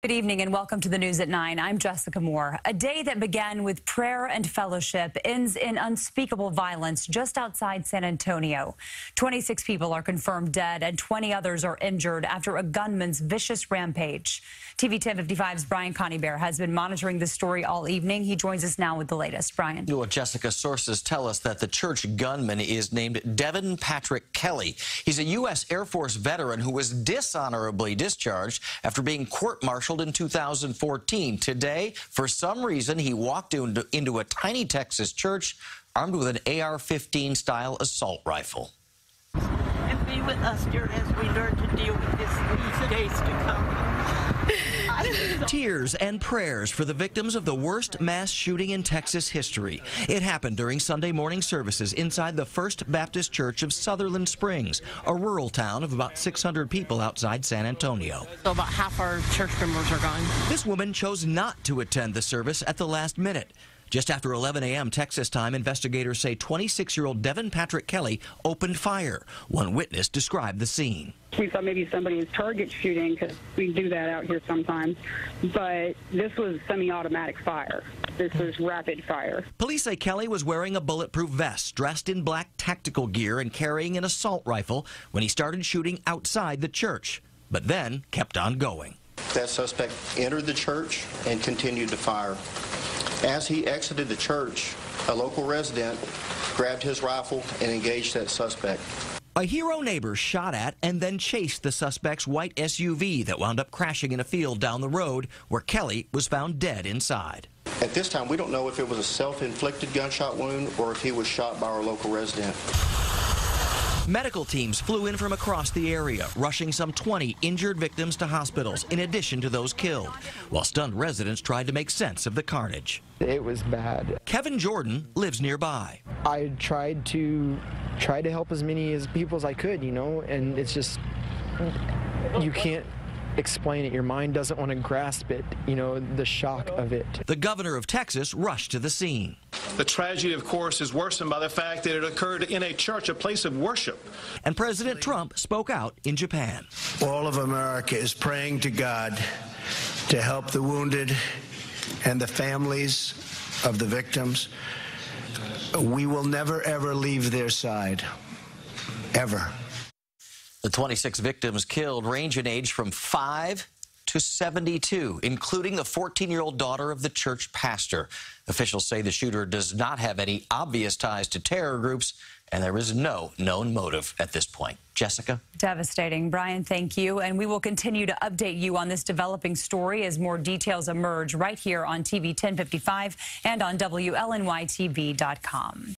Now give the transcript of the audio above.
Good evening and welcome to the news at 9. I'm Jessica Moore. A day that began with prayer and fellowship ends in unspeakable violence just outside San Antonio. 26 people are confirmed dead and 20 others are injured after a gunman's vicious rampage. TV 1055's Brian Conybeare has been monitoring this story all evening. He joins us now with the latest. Brian. Well, Jessica, sources tell us that the church gunman is named Devin Patrick Kelly. He's a U.S. Air Force veteran who was dishonorably discharged after being court-martialed in 2014. Today, for some reason, he walked into a tiny Texas church armed with an AR-15 style assault rifle. And be with us, dear, as we learn to deal with these days to come. Tears and prayers for the victims of the worst mass shooting in Texas history. It happened during Sunday morning services inside the First Baptist Church of Sutherland Springs, a rural town of about 600 people outside San Antonio. So about half our church members are gone. This woman chose not to attend the service at the last minute. Just after 11 a.m. Texas time, investigators say 26-year-old Devin Patrick Kelly opened fire. One witness described the scene. We thought maybe somebody was target shooting because we do that out here sometimes, but this was semi-automatic fire. This was rapid fire. Police say Kelly was wearing a bulletproof vest, dressed in black tactical gear, and carrying an assault rifle when he started shooting outside the church, but then kept on going. That suspect entered the church and continued to fire. As he exited the church, a local resident grabbed his rifle and engaged that suspect. A hero neighbor shot at and then chased the suspect's white SUV that wound up crashing in a field down the road where Kelly was found dead inside. At this time, we don't know if it was a self-inflicted gunshot wound or if he was shot by our local resident. Medical teams flew in from across the area, rushing some 20 injured victims to hospitals, in addition to those killed, while stunned residents tried to make sense of the carnage. It was bad. Kevin Jordan lives nearby. I tried to help as many people as I could, you know, and it's just, you can't explain it. Your mind doesn't want to grasp it, you know, the shock of it. The governor of Texas rushed to the scene. The tragedy, of course, is worsened by the fact that it occurred in a church, a place of worship. And President Trump spoke out in Japan. All of America is praying to God to help the wounded and the families of the victims. We will never, ever leave their side, ever. The 26 victims killed range in age from 5 to 72, including the 14-year-old daughter of the church pastor. Officials say the shooter does not have any obvious ties to terror groups, and there is no known motive at this point. Jessica? Devastating. Brian, thank you. And we will continue to update you on this developing story as more details emerge right here on TV 1055 and on WLNYTV.com.